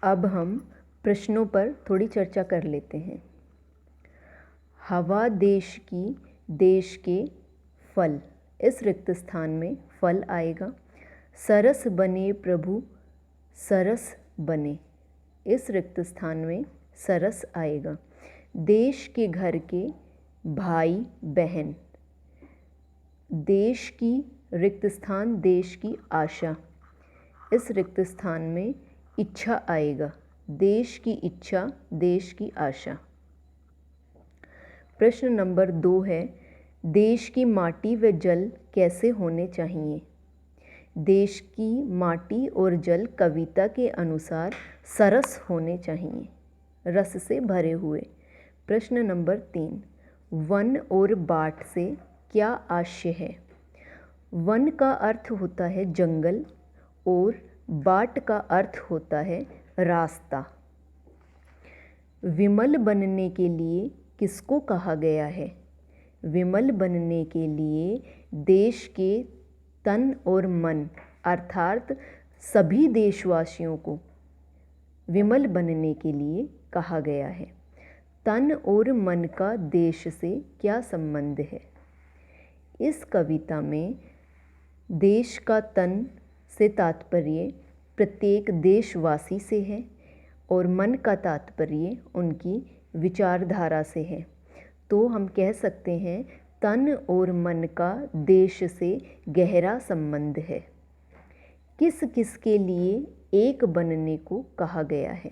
अब हम प्रश्नों पर थोड़ी चर्चा कर लेते हैं। हवा देश के फल, इस रिक्त स्थान में फल आएगा। सरस बने प्रभु सरस बने, इस रिक्त स्थान में सरस आएगा। देश के घर के भाई बहन, देश की रिक्त स्थान देश की आशा, इस रिक्त स्थान में इच्छा आएगा। देश की इच्छा देश की आशा। प्रश्न नंबर 2 है, देश की माटी व जल कैसे होने चाहिए? देश की माटी और जल कविता के अनुसार सरस होने चाहिए, रस से भरे हुए। प्रश्न नंबर 3, वन और बाट से क्या आशय है? वन का अर्थ होता है जंगल और बाट का अर्थ होता है रास्ता। विमल बनने के लिए किसको कहा गया है? विमल बनने के लिए देश के तन और मन अर्थात सभी देशवासियों को विमल बनने के लिए कहा गया है। तन और मन का देश से क्या संबंध है? इस कविता में देश का तन से तात्पर्य प्रत्येक देशवासी से है और मन का तात्पर्य उनकी विचारधारा से है। तो हम कह सकते हैं तन और मन का देश से गहरा संबंध है। किस किस के लिए एक बनने को कहा गया है?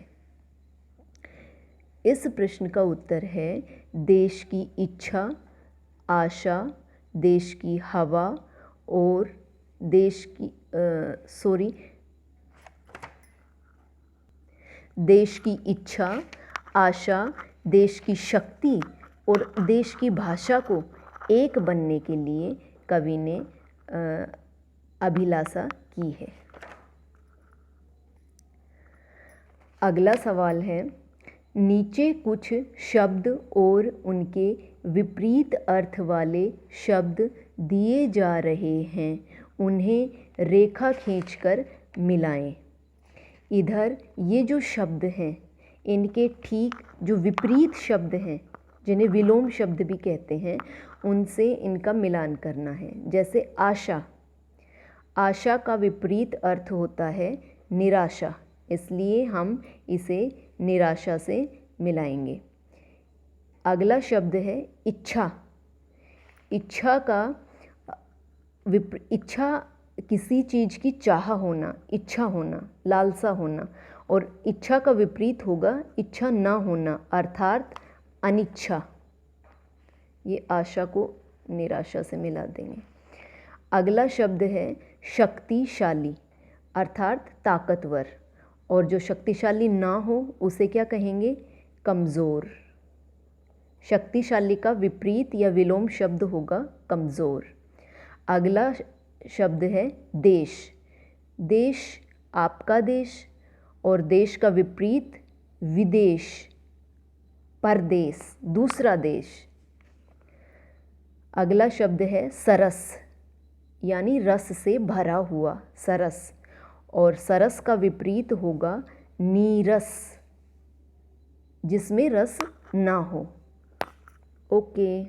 इस प्रश्न का उत्तर है देश की इच्छा, आशा, देश की हवा और देश की इच्छा, आशा, देश की शक्ति और देश की भाषा को एक बनने के लिए कवि ने अभिलाषा की है। अगला सवाल है, नीचे कुछ शब्द और उनके विपरीत अर्थ वाले शब्द दिए जा रहे हैं, उन्हें रेखा खींचकर मिलाएं। इधर ये जो शब्द हैं इनके ठीक जो विपरीत शब्द हैं, जिन्हें विलोम शब्द भी कहते हैं, उनसे इनका मिलान करना है। जैसे आशा, आशा का विपरीत अर्थ होता है निराशा, इसलिए हम इसे निराशा से मिलाएंगे। अगला शब्द है इच्छा। इच्छा किसी चीज़ की चाह होना, इच्छा होना, लालसा होना, और इच्छा का विपरीत होगा इच्छा ना होना अर्थात अनिच्छा। ये आशा को निराशा से मिला देंगे। अगला शब्द है शक्तिशाली अर्थात ताकतवर, और जो शक्तिशाली ना हो उसे क्या कहेंगे? कमज़ोर। शक्तिशाली का विपरीत या विलोम शब्द होगा कमज़ोर। अगला शब्द है देश। देश आपका देश, और देश का विपरीत विदेश, परदेश, दूसरा देश। अगला शब्द है सरस, यानी रस से भरा हुआ सरस, और सरस का विपरीत होगा नीरस, जिसमें रस ना हो। ओके।